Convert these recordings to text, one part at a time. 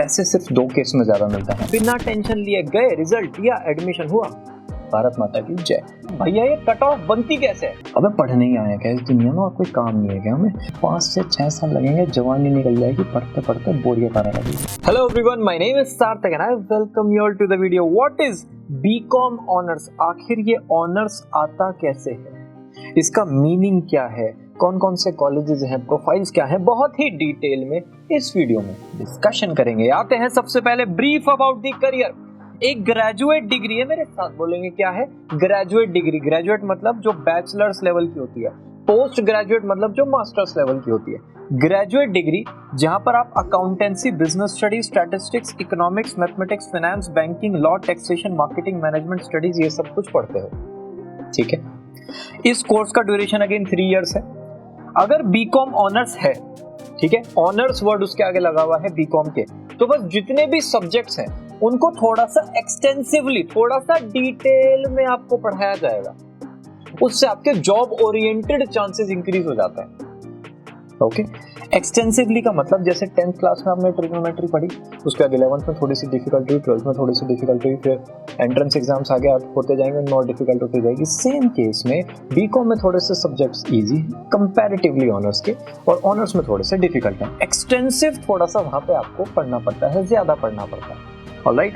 पैसे सिर्फ 2 केस में ज्यादा मिलता है, बिना टेंशन लिए गए, रिजल्ट दिया, एडमिशन हुआ, भारत माता की जय। भैया ये कट ऑफ बनती कैसे है? अबे पढ़ने ही आया क्या इस दुनिया में, और कोई काम नहीं है क्या हमें? 5 से 6 साल लगेंगे, जवानी निकल जाएगी, पढ़ते पढ़ते बोरियत आने लगेगी। Hello everyone, my name is Sarthak and I welcome you all to the video. What is BCom honours? आखिर ये ऑनर्स आता कैसे है, इसका मीनिंग क्या है, कौन कौन से कॉलेजेस हैं, प्रोफाइल्स क्या है, बहुत ही डिटेल में इस वीडियो में डिस्कशन करेंगे। आते हैं सबसे पहले ब्रीफ अबाउट द करियर। एक ग्रेजुएट डिग्री है, मेरे साथ बोलेंगे क्या है ग्रेजुएट डिग्री। ग्रेजुएट मतलब जो बैचलर्स लेवल की होती है, पोस्ट ग्रेजुएट मतलब जो मास्टर्स लेवल की होती है। ग्रेजुएट डिग्री जहां पर आप accountancy, business studies, statistics, economics, mathematics, finance, banking, law, taxation, marketing, management studies, ये सब कुछ पढ़ते हो। ठीक है, इस कोर्स का ड्यूरेशन अगेन 3 इयर्स है। अगर बीकॉम ऑनर्स है, ठीक है, ऑनर्स वर्ड उसके आगे लगा हुआ है बीकॉम के, तो बस जितने भी सब्जेक्ट्स हैं उनको थोड़ा सा एक्सटेंसिवली, थोड़ा सा डिटेल में आपको पढ़ाया जाएगा। उससे आपके जॉब ओरिएंटेड चांसेस इंक्रीज हो जाता है। ओके, एक्सटेंसिवली का मतलब जैसे 10th क्लास में आपने ट्रिग्नोमेट्री पढ़ी, उसके बाद 11th में थोड़ी सी डिफिकल्टी हुई, 12th में थोड़ी सी डिफिकल्टी हुई, फिर एंट्रेंस एग्जाम्स आगे होते जाएंगे, और डिफिकल्ट होती जाएगी। सेम केस में बीकॉम में थोड़े से सब्जेक्ट्स इजी कंपैरेटिवली ऑनर्स के, और ऑनर्स में थोड़े से डिफिकल्ट हैं। एक्सटेंसिव थोड़ा सा वहां पे आपको पढ़ना पड़ता है, ज्यादा पढ़ना पड़ता है। ऑलराइट,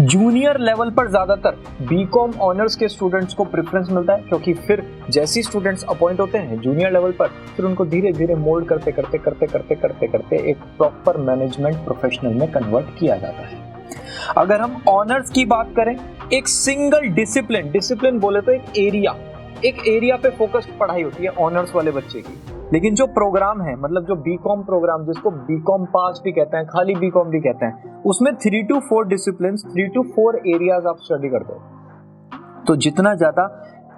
जूनियर लेवल पर ज्यादातर बीकॉम ऑनर्स के स्टूडेंट्स को प्रेफरेंस मिलता है, क्योंकि फिर जैसे स्टूडेंट्स अपॉइंट होते हैं जूनियर लेवल पर, फिर उनको धीरे धीरे मोल्ड करते एक प्रॉपर मैनेजमेंट प्रोफेशनल में कन्वर्ट किया जाता है। अगर हम ऑनर्स की बात करें, एक सिंगल डिसिप्लिन बोले तो एक एरिया पे फोकस्ड पढ़ाई होती है ऑनर्स वाले बच्चे की। लेकिन जो प्रोग्राम है, मतलब जो बीकॉम प्रोग्राम, जिसको बीकॉम पास भी कहते हैं, खाली बीकॉम भी कहते हैं, उसमें 3 to 4 डिसिप्लिन्स, 3 to 4 एरियाज आप स्टडी करते हो। तो जितना ज्यादा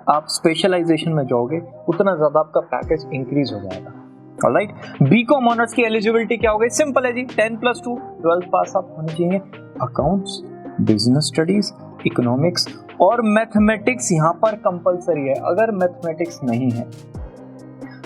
आप स्पेशलाइजेशन में जाओगे उतना ज्यादा आपका पैकेज इंक्रीज हो जाएगा। ऑलराइट, बीकॉम ऑनर्स की एलिजिबिलिटी क्या होगी? सिंपल है जी, 10+2 12th पास आप होने चाहिए। अकाउंट्स, बिजनेस स्टडीज, इकोनॉमिक्स और मैथमेटिक्स यहाँ पर कंपलसरी है। अगर मैथमेटिक्स नहीं है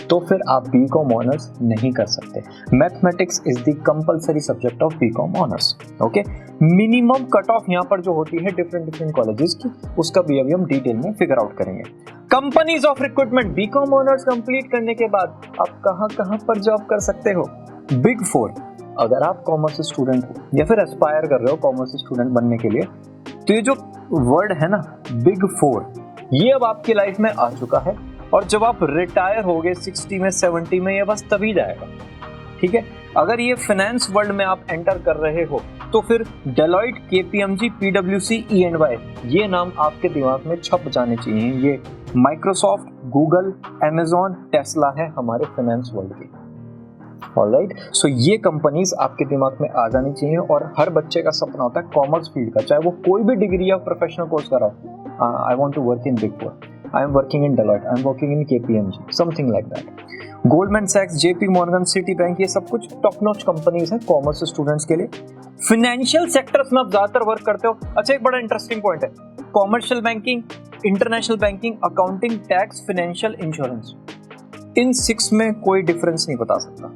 तो फिर आप बीकॉम ऑनर्स नहीं कर सकते। Mathematics is the compulsory subject of BCom honours. Okay, minimum cut off यहाँ पर जो होती है डिफरेंट कॉलेजेस की, उसका भी अभी हम डिटेल में फिगर आउट करेंगे। Companies of recruitment, BCom honours complete करने के बाद आप कहां पर जॉब कर सकते हो? बिग 4। अगर आप कॉमर्स स्टूडेंट हो या फिर एस्पायर कर रहे हो कॉमर्स स्टूडेंट बनने के लिए, तो ये जो वर्ड है ना बिग 4, ये अब आपकी लाइफ में आ चुका है, और जब आप रिटायर होगे 60 में 70 में, ये बस तभी जाएगा। ठीक है, अगर ये फाइनेंस वर्ल्ड में आप एंटर कर रहे हो तो फिर डेलॉइट, केपीएमजी, पीडब्ल्यूसी, ई&वाई, ये नाम आपके दिमाग में छप जाने चाहिए। ये माइक्रोसॉफ्ट, गूगल, अमेजॉन, टेस्ला है हमारे फाइनेंस वर्ल्ड की। ऑलराइट, सो ये कंपनीज आपके दिमाग में आ जानी चाहिए, और हर बच्चे का सपना होता है कॉमर्स फील्ड का, चाहे वो कोई भी डिग्री या प्रोफेशनल कोर्स कर रहा हो। I want to work in big 4, I am working in Deloitte, I am working in KPMG, something like that. Goldman Sachs, JP Morgan, Citibank, ये सब कुछ टॉप नॉच कंपनीज हैं कॉमर्स स्टूडेंट्स के लिए। Financial sectors में आप ज्यादातर work करते हो। अच्छा, एक बड़ा इंटरेस्टिंग पॉइंट है, commercial banking, international banking, accounting, tax, financial, insurance, इन 6 में कोई डिफरेंस नहीं बता सकता।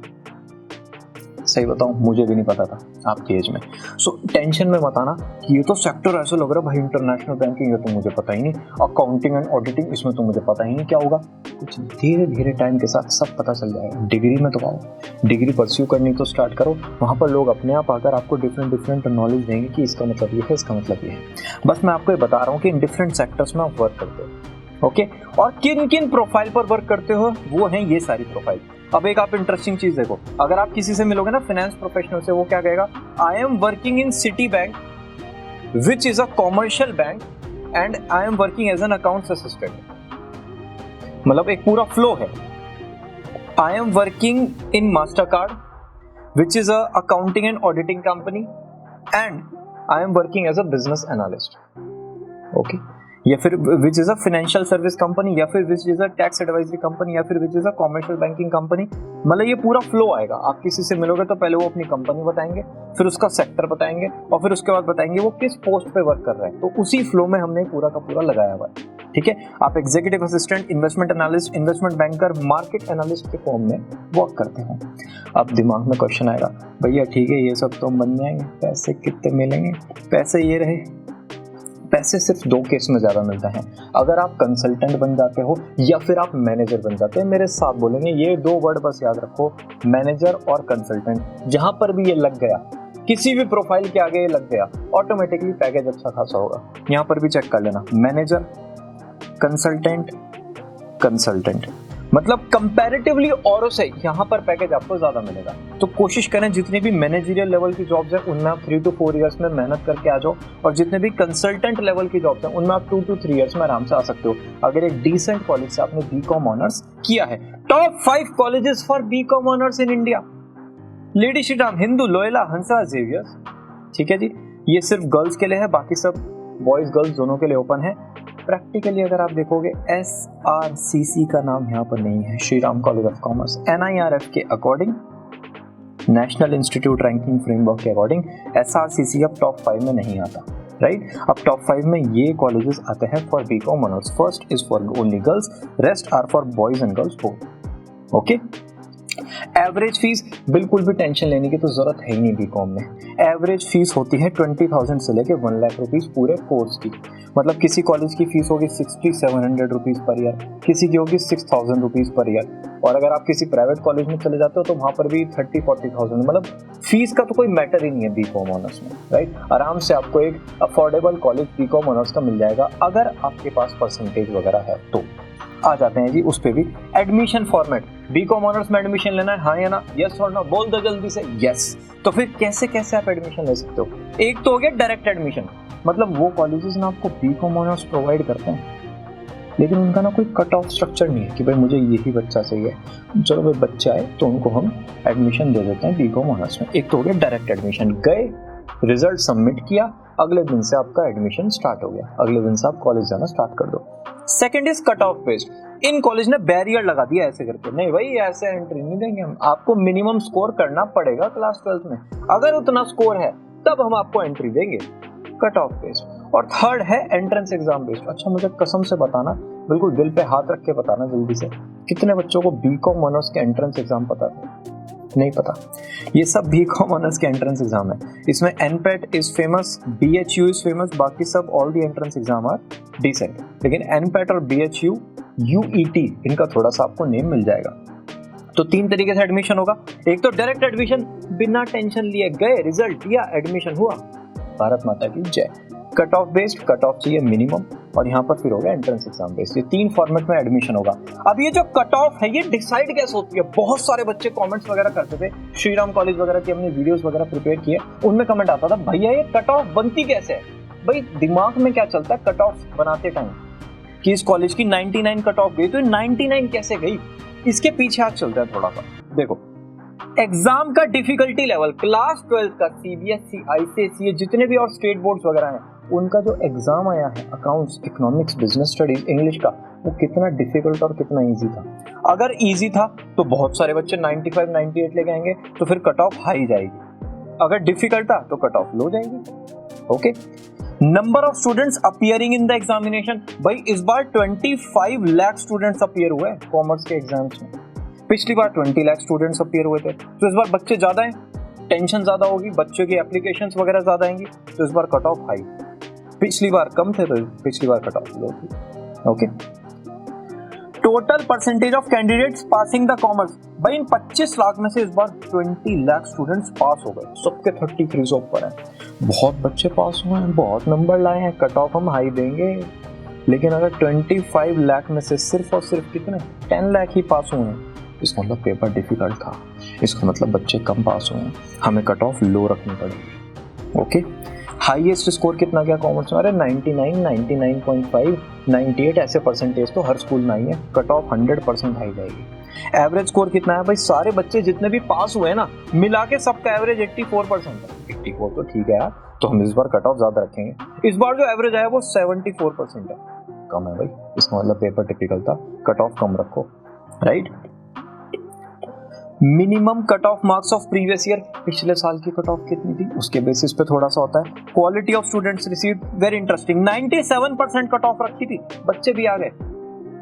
सही बताऊं, मुझे भी नहीं पता था आपकी एज में। सो टेंशन में मत आना कि ये तो सेक्टर ऐसे लग रहा है भाई, इंटरनेशनल बैंकिंग, ये तो मुझे पता ही नहीं, अकाउंटिंग एंड ऑडिटिंग, इसमें तो मुझे पता ही नहीं क्या होगा। कुछ धीरे धीरे टाइम के साथ सब पता चल जाएगा। डिग्री में तो आओ, डिग्री परस्यू करनी तो स्टार्ट करो, वहाँ पर लोग अपने आप आकर आपको डिफरेंट नॉलेज देंगे कि इसका मतलब ये है, इसका मतलब ये है। बस मैं आपको ये बता रहा हूँ कि इन डिफरेंट सेक्टर्स में आप वर्क करते हो। ओके, और किन किन प्रोफाइल पर वर्क करते हो, वो है ये सारी प्रोफाइल। अब एक आप इंटरेस्टिंग चीज देखो, अगर आप किसी से मिलोगे ना फाइनेंस प्रोफेशनल से, वो क्या कहेगा? I am working in Citibank which is a commercial bank and I am working as an accounts assistant. मतलब एक पूरा फ्लो है। I am working in Mastercard which is a accounting and auditing company and I am working as a business analyst. Okay, या फिर which is a financial service company, या फिर which is a tax advisory company, या फिर which is a commercial banking company. मतलब ये पूरा flow आएगा। आप किसी से मिलोगे तो पहले वो अपनी कंपनी बताएंगे, फिर उसका सेक्टर बताएंगे, और फिर उसके बाद बताएंगे वो किस पोस्ट पे वर्क कर रहे हैं। तो उसी फ्लो में हमने पूरा का पूरा लगाया हुआ है। ठीक है, आप executive assistant, investment analyst, investment banker, market analyst के फॉर्म में वर्क करते हो। अब दिमाग में क्वेश्चन आएगा, भैया ठीक है ये सब तो बन जाएंगे, पैसे कितने मिलेंगे? पैसे ये रहे, पैसे सिर्फ दो केस में ज्यादा मिलता है, अगर आप कंसल्टेंट बन जाते हो या फिर आप मैनेजर बन जाते हैं। मेरे साथ बोलेंगे ये दो वर्ड बस याद रखो, मैनेजर और कंसल्टेंट। जहां पर भी ये लग गया, किसी भी प्रोफाइल के आगे ये लग गया, ऑटोमेटिकली पैकेज अच्छा खासा होगा। यहां पर भी चेक कर लेना, मैनेजर, कंसल्टेंट मतलब कंपैरेटिवली औरों से यहाँ पर पैकेज आपको ज्यादा मिलेगा। तो कोशिश करें जितनी भी मैनेजरियल लेवल की जॉब्स है उनमें आप 3 to 4 इयर्स में मेहनत करके आ जाओ, और जितने भी कंसल्टेंट लेवल की जॉब्स हैं उनमें आप 2 to 3 इयर्स में आराम से आ सकते हो, अगर एक डिसेंट कॉलेज से आपने बीकॉम ऑनर्स किया है। Top 5 colleges for BCom honours in India, Lady Shri Ram, Hindu, Loyola, Hansa, Xavier's. ठीक है जी, ये सिर्फ गर्ल्स के लिए है, बाकी सब बॉयज गर्ल्स दोनों के लिए ओपन है। प्रैक्टिकली अगर आप देखोगे SRCC का नाम यहाँ पर नहीं है, Shri Ram college of commerce. NIRF के according, national institute ranking framework के अकॉर्डिंग SRCC अब टॉप 5 में नहीं आता, राइट। अब टॉप 5 में ये कॉलेजेस आते हैं for BCom honours. First is for only girls, rest are for boys and girls both. Okay, average fees बिल्कुल भी टेंशन लेने की तो जरूरत है ही नहीं बीकॉम में। एवरेज फीस होती है 20,000 से लेके 1 लाख रुपीज पूरे कोर्स की। मतलब किसी कॉलेज की फीस होगी 6,700 रुपीज पर ईयर, किसी की होगी 6,000 रुपीज पर ईयर, और अगर आप किसी प्राइवेट कॉलेज में चले जाते हो तो वहां पर भी 30-40,000। मतलब फीस का तो कोई मैटर ही नहीं है बीकॉम ऑनर्स में, राइट। आराम से आपको एक अफोर्डेबल कॉलेज बीकॉम ऑनर्स का मिल जाएगा अगर आपके पास परसेंटेज वगैरह है तो। आ जाते हैं जी उस पे भी, एडमिशन फॉर्मेट। बीकॉम ऑनर्स में एडमिशन लेना है, हाँ या ना, यस और नो, बोल दो जल्दी से यस। तो फिर कैसे कैसे आप एडमिशन ले सकते हो? एक तो हो गया डायरेक्ट एडमिशन, मतलब वो कॉलेजेस ना आपको बीकॉम ऑनर्स प्रोवाइड करते हैं, लेकिन उनका ना कोई कट ऑफ स्ट्रक्चर नहीं है कि भाई मुझे यही बच्चा चाहिए, चलो भाई बच्चे आए तो उनको हम एडमिशन दे देते हैं बीकॉम ऑनर्स में। एक तो हो गया डायरेक्ट एडमिशन, गए, रिजल्ट सबमिट किया, अगले दिन से आपका एडमिशन स्टार्ट हो गया, अगले दिन से आप कॉलेज जाना स्टार्ट कर दो। Second is cut off based. In college ने बैरियर लगा दिया ऐसे करके, नहीं भाई ऐसे एंट्री नहीं देंगे हम, आपको मिनिमम स्कोर करना पड़ेगा क्लास 12th में, अगर उतना स्कोर है तब हम आपको एंट्री देंगे, कट ऑफ बेस्ड। और थर्ड है एंट्रेंस एग्जाम बेस्ड। अच्छा मुझे कसम से बताना, बिल्कुल दिल पे हाथ रख के बताना जल्दी से, कितने बच्चों को बीकॉम ऑनर्स के एंट्रेंस एग्जाम पता था? नहीं पता। ये सब बीकॉम ऑनर्स के एंट्रेंस एग्जाम है। इसमें NPAT is famous, BHU is famous, बाकी सब all the entrance exam are decent, लेकिन NPAT और BHU, UET इनका थोड़ा सा आपको नेम मिल जाएगा। तो 3 तरीके से एडमिशन होगा। एक तो डायरेक्ट एडमिशन, बिना टेंशन लिए गए, रिजल्ट दिया, एडमिशन हुआ, भारत माता की जय। Cut off based, cut off चाहिए मिनिमम, और यहाँ पर फिर होगा एंट्रेंस एग्जाम बेस्ड। ये 3 फॉर्मेट में एडमिशन होगा। अब ये जो कट ऑफ है ये डिसाइड कैसे होती है? बहुत सारे बच्चे कमेंट्स वगैरह करते थे, श्री राम कॉलेज वगैरह की हमने वीडियोस वगैरह प्रिपेयर किए, उनमें कमेंट आता था भैया ये कट ऑफ बनती कैसे है? भाई दिमाग में क्या चलता है कट ऑफ बनाते टाइम कि इस कॉलेज की 99 कट ऑफ गई, तो 99 कैसे गई? इसके पीछे हाथ चलता है थोड़ा सा। देखो, एग्जाम का डिफिकल्टी लेवल क्लास 12 का CBSE, ICSE जितने भी और स्टेट बोर्ड्स वगैरह हैं, उनका जो एग्जाम आया है accounts, economics, business studies, English का, वो कितना डिफिकल्ट और कितना इजी था। अगर इजी था तो बहुत सारे बच्चे 95, 98 लेके आएंगे, तो फिर कट ऑफ हाई जाएगी। अगर डिफिकल्ट था तो कट ऑफ लो जाएगी। Okay, number of students appearing in the examination. भाई इस बार 25 लाख स्टूडेंट्स अपीयर हुए कॉमर्स के एग्जाम्स में। पिछली बार 20 लाख स्टूडेंट्स अपीयर हुए थे, तो इस बार बच्चे ज्यादा हैं, टेंशन ज्यादा होगी, बच्चों की एप्लीकेशंस वगैरह ज्यादा आएंगी, तो इस बार कट ऑफ हाई। पिछली बार कम थे तो पिछली बार कट ऑफ लो थी। Okay, total percentage of candidates passing the commerce. भाई इन 25 लाख में से इस बार 20 लाख स्टूडेंट्स पास हो गए, सबके 33 से ऊपर है। बहुत बच्चे पास हुए हैं, बहुत नंबर लाए हैं, कट ऑफ हम हाई देंगे। लेकिन अगर 25 लाख में से सिर्फ और सिर्फ कितने 10 लाख ही पास हुए हैं, इसका मतलब पेपर डिफिकल्ट था, इसका मतलब बच्चे कम पास हुए हैं, हमें कट ऑफ लो रखनी पड़ेगी। ओके, हाईएस्ट स्कोर कितना गया कॉमर्स में? अरे 99, 99.5, 98 ऐसे परसेंटेज तो हर स्कूल में आई है, कट ऑफ 100% हाई जाएगी। एवरेज स्कोर कितना है? भाई सारे बच्चे जितने भी पास हुए हैं ना, मिला के सबका एवरेज 84% है। 84 तो ठीक है यार, तो हम इस बार कट ऑफ ज्यादा रखेंगे। इस बार जो एवरेज आया वो 74% है। कम है भाई, इसका मतलब पेपर टिपिकल था, कट ऑफ कम रखो, right. Minimum cut of marks of previous year, पिछले साल की कट ऑफ कितनी थी उसके बेसिस पे थोड़ा सा होता है। Quality of students received, very interesting, 97% cut off रखी थी, बच्चे भी आ गए।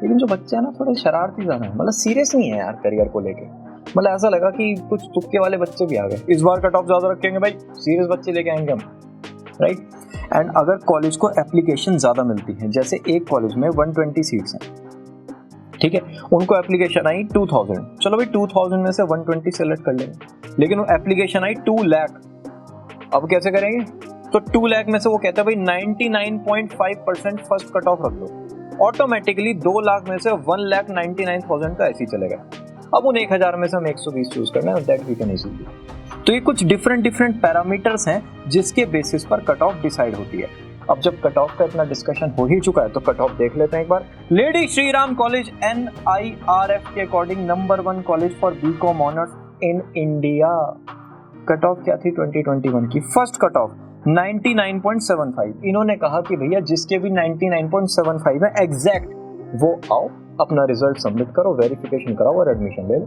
लेकिन जो बच्चे हैं ना थोड़े शरारती ज्यादा है, मतलब सीरियस नहीं है यार करियर को लेके, मतलब ऐसा लगा कि कुछ तुक्के वाले बच्चे भी आ गए, इस बार कट ऑफ ज्यादा रखेंगे भाई, सीरियस बच्चे लेके आएंगे हम, राइट। एंड अगर कॉलेज को एप्लीकेशन ज्यादा मिलती है, जैसे एक कॉलेज में 120 सीट्स हैं, ठीक है, उनको एप्लीकेशन आई 2000, चलो भाई 2000 में से 120 सेलेक्ट कर लेंगे, लेकिन वो एप्लीकेशन आई 2 लाख, अब कैसे करेंगे? तो 2 लाख में से वो कहता है भाई 99.5% फर्स्ट कट ऑफ रख दो, ऑटोमेटिकली 2 लाख में से 1,99,000 का ऐसे ही चलेगा। अब उन 1000 में से हम 120 चूज करना है, दैट वी कैन इजीली। तो ये कुछ डिफरेंट पैरामीटर्स हैं जिसके बेसिस पर कट ऑफ डिसाइड होती है। अब जब कट ऑफ का इतना डिस्कशन हो ही चुका है तो कट ऑफ देख लेते हैं एक बार। Lady Shri Ram College NIRF के according number 1 college for BCom honours in India. Cut off क्या थी 2021 की? First cut off 99.75। इन्होंने कहा कि भैया जिसके भी 99.75 है एग्जैक्ट, वो आओ अपना रिजल्ट सबमिट करो, वेरिफिकेशन कराओ और एडमिशन ले लो।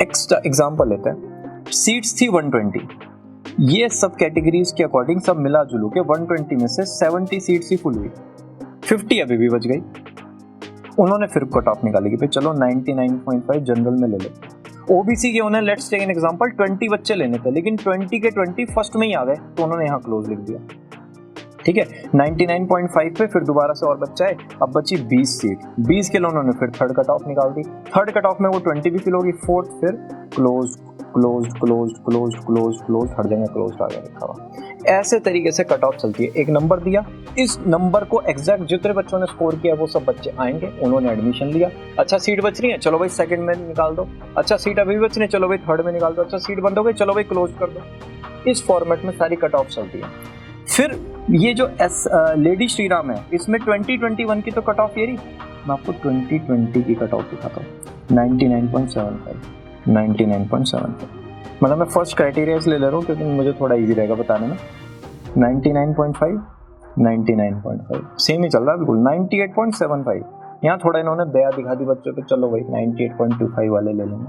एक्स्ट्रा एग्जांपल लेते हैं, सीट्स थी 120, ये सब कैटेगरीज के अकॉर्डिंग सब मिला जुलू के 120 में से 70 सीट्स ही फुल हुई, 50 अभी भी बच गई। उन्होंने फिर कट ऑफ निकाली कि भाई चलो 99.5 जनरल में ले लो। ओबीसी के उन्हें लेट्स टेक एन एग्जांपल 20 बच्चे लेने थे, लेकिन 20 के 20 फर्स्ट में ही आ गए, तो उन्होंने यहाँ क्लोज लिख दिया, ठीक है। 99.5 पे फिर दोबारा से और बच्चा है, अब बची 20 सीट, 20 के लिए उन्होंने फिर थर्ड कट ऑफ निकाल दी, थर्ड कट ऑफ में वो 20 भी फिल होगी, फोर्थ फिर क्लोज, हर जगह क्लोज आ गया लिखा हुआ। ऐसे तरीके से कट ऑफ चलती है। एक नंबर दिया, इस नंबर को एग्जैक्ट जितने बच्चों ने स्कोर किया वो सब बच्चे आएंगे, उन्होंने एडमिशन लिया। अच्छा सीट बच रही है, चलो भाई सेकंड में निकाल दो, अच्छा सीट अभी बच रही है, चलो भाई थर्ड में निकाल दो, अच्छा सीट बंद हो गई, चलो भाई क्लोज कर दो। इस फॉर्मेट में सारी कट ऑफ चलती है। फिर ये जो लेडी श्रीराम है, इसमें 2021 की तो कट ऑफ ये रही, मैं आपको 2020 की कट ऑफ दिखाता हूँ, 99.75, मतलब मैं फर्स्ट क्राइटेरिया ले ले रहा हूँ क्योंकि मुझे थोड़ा इजी रहेगा बताने में। 99.5 सेम ही चल रहा है बिल्कुल। 98.75, यहाँ थोड़ा इन्होंने दया दिखा दी बच्चों पे, चलो भाई 98.25 वाले ले लेंगे।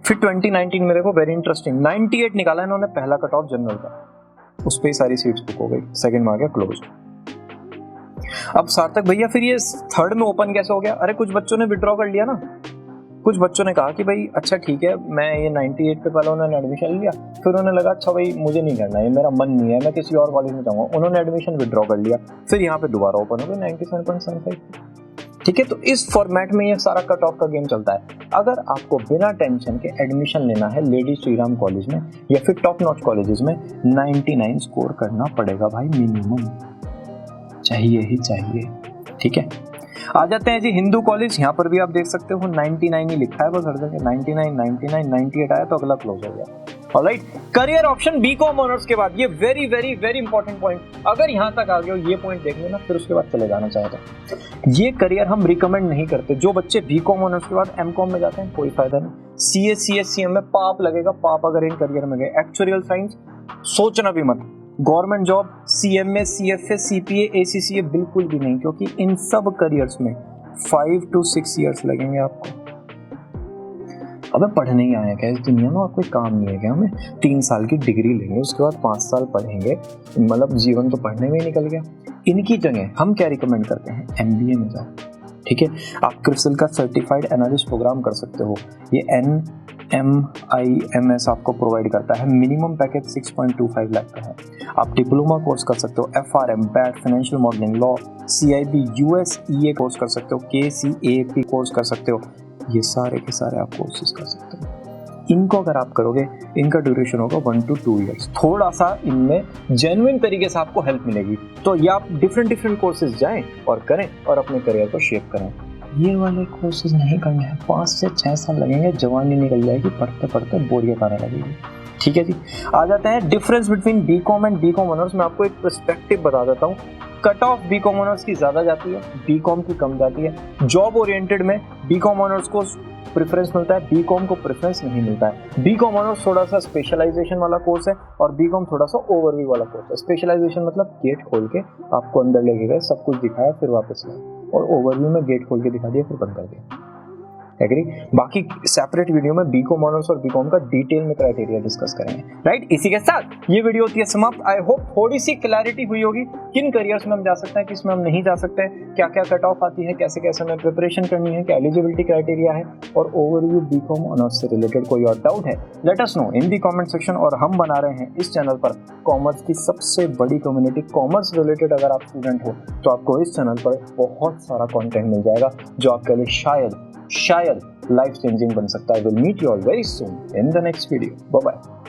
फिर 2019 में देखो वेरी इंटरेस्टिंग, 98 निकाला इन्होंने पहला कट ऑफ जनरल का, उस पे ही सारी सीट्स बुक हो गई, सेकंड में आ गया क्लोज। अब सार्थक भैया फिर ये थर्ड में ओपन कैसे हो गया? अरे कुछ बच्चों ने विड्रॉ कर लिया ना, कुछ बच्चों ने कहा कि भाई अच्छा ठीक है, मैं ये 98 पे पहले उन्होंने एडमिशन लिया, फिर उन्होंने लगा अच्छा भाई मुझे नहीं करना, ये मेरा मन नहीं है, मैं किसी और कॉलेज में जाऊंगा, उन्होंने एडमिशन विड्रॉ कर लिया, फिर यहाँ पे दोबारा ओपन हो गया 97.75, ठीक है। तो इस फॉर्मेट में ये सारा कट ऑफ का गेम चलता है। अगर आपको बिना टेंशन के एडमिशन लेना है लेडी श्रीराम कॉलेज में या फिर टॉप नॉच कॉलेजेस में, 99 स्कोर करना पड़ेगा भाई, मिनिमम चाहिए ही चाहिए, ठीक है। आ जाते हैं जी हिंदू कॉलेज, यहाँ पर भी आप देख सकते हो 99 ही लिखा है बस हर जगह, 99, 99, 98 आया तो अगला क्लोज हो गया। Alright, career option BCom honours के बाद, ये very very very important point, अगर यहाँ तक आ गए हो ये पॉइंट देख लेना, फिर उसके बाद चले जाना चाहे तो। ये करियर हम रिकमेंड नहीं करते। जो बच्चे बीकॉम ऑनर्स के बाद एमकॉम में जाते हैं कोई फायदा नहीं, CS, CS, CM में पाप लगेगा, पाप अगर इन करियर में गए। एक्चुअरियल साइंस सोचना भी मत, government job, CMA, CFA, CPA, ACCA बिल्कुल भी नहीं, क्योंकि इन सब करियर्स में 5 to 6 ईयर्स लगेंगे आपको। अबे पढ़ने ही आए क्या इस दुनिया में, और कोई काम नहीं है क्या हमें? 3 साल की डिग्री लेंगे, उसके बाद 5 साल पढ़ेंगे, मतलब जीवन तो पढ़ने में ही निकल गया। इनकी जगह हम क्या रिकमेंड करते हैं, MBA में जाओ, ठीक है। आप क्रिसिल का सर्टिफाइड एनालिस्ट प्रोग्राम कर सकते हो, ये NMIMS आपको प्रोवाइड करता है, मिनिमम पैकेज 6.25 लाख का है। आप डिप्लोमा कोर्स कर सकते हो, FRM, BAT, financial modelling, law, CIB, US EA course कर सकते हो, KCAP कोर्स कर सकते हो, ये सारे के सारे आप कोर्सेज कर सकते हो। इनको अगर आप करोगे, इनका ड्यूरेशन होगा 1 to 2 ईयर्स। थोड़ा सा इनमें जेन्युइन तरीके से आपको हेल्प मिलेगी, तो ये आप डिफरेंट कोर्सेज जाएं और करें और अपने करियर को शेप करें। ये वाले कोर्सेज नहीं करने हैं, 5 से 6 साल लगेंगे, जवानी निकल जाएगी, पढ़ते पढ़ते बोरियत आने लगेगी, ठीक है जी। आ जाते हैं difference between BCom and BCom honours. मैं आपको एक पर्सपेक्टिव बता देता हूँ। कट ऑफ बीकॉम ऑनर्स की ज़्यादा जाती है, बीकॉम की कम जाती है। जॉब ओरिएंटेड में बीकॉम ऑनर्स को प्रेफरेंस मिलता है, बीकॉम को प्रेफरेंस नहीं मिलता है। बीकॉम ऑनर्स थोड़ा सा स्पेशलाइजेशन वाला कोर्स है और बीकॉम थोड़ा सा ओवरव्यू वाला कोर्स है। स्पेशलाइजेशन मतलब गेट खोल के आपको अंदर लेके गए, सब कुछ दिखाया, फिर वापस लाए, और ओवरव्यू में गेट खोल के दिखा दिया, फिर बंद कर दिया। एग्री? बाकी सेपरेट वीडियो में बीकॉम ऑनर्स और बीकॉम का डिटेल में क्राइटेरिया डिस्कस करेंगे, राइट? इसी के साथ ये वीडियो होती है समाप्त। आई होप थोड़ी सी क्लैरिटी हुई होगी किन करियर्स में हम जा सकते हैं, किस में हम नहीं जा सकते हैं, क्या क्या कट ऑफ आती है, कैसे कैसे हमें प्रिपरेशन करनी है, क्या एलिजिबिलिटी क्राइटेरिया है, और ओवरव्यू बीकॉम ऑनर्स से रिलेटेड कोई और डाउट है, लेट अस नो इन दी कमेंट सेक्शन। और हम बना रहे हैं इस चैनल पर कॉमर्स की सबसे बड़ी कम्युनिटी। कॉमर्स रिलेटेड अगर आप स्टूडेंट हो तो आपको इस चैनल पर बहुत सारा कंटेंट मिल जाएगा जो आपके लिए शायद लाइफ चेंजिंग बन सकता है। Will meet you all very soon in the next video. Bye bye.